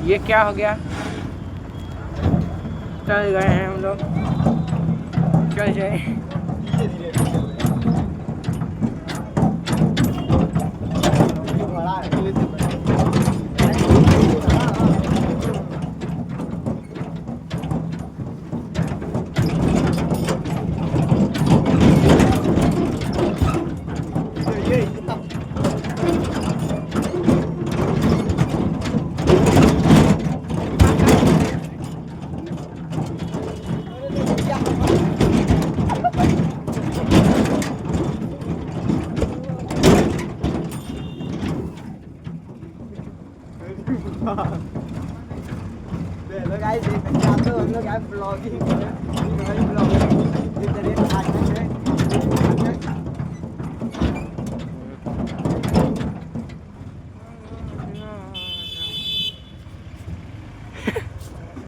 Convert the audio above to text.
ये क्या हो गया? चल गए हैं हम लोग, चल जाए। हेलो गाइस, देख सकते हैं आप लोग, हम लोग आज ब्लॉगिंग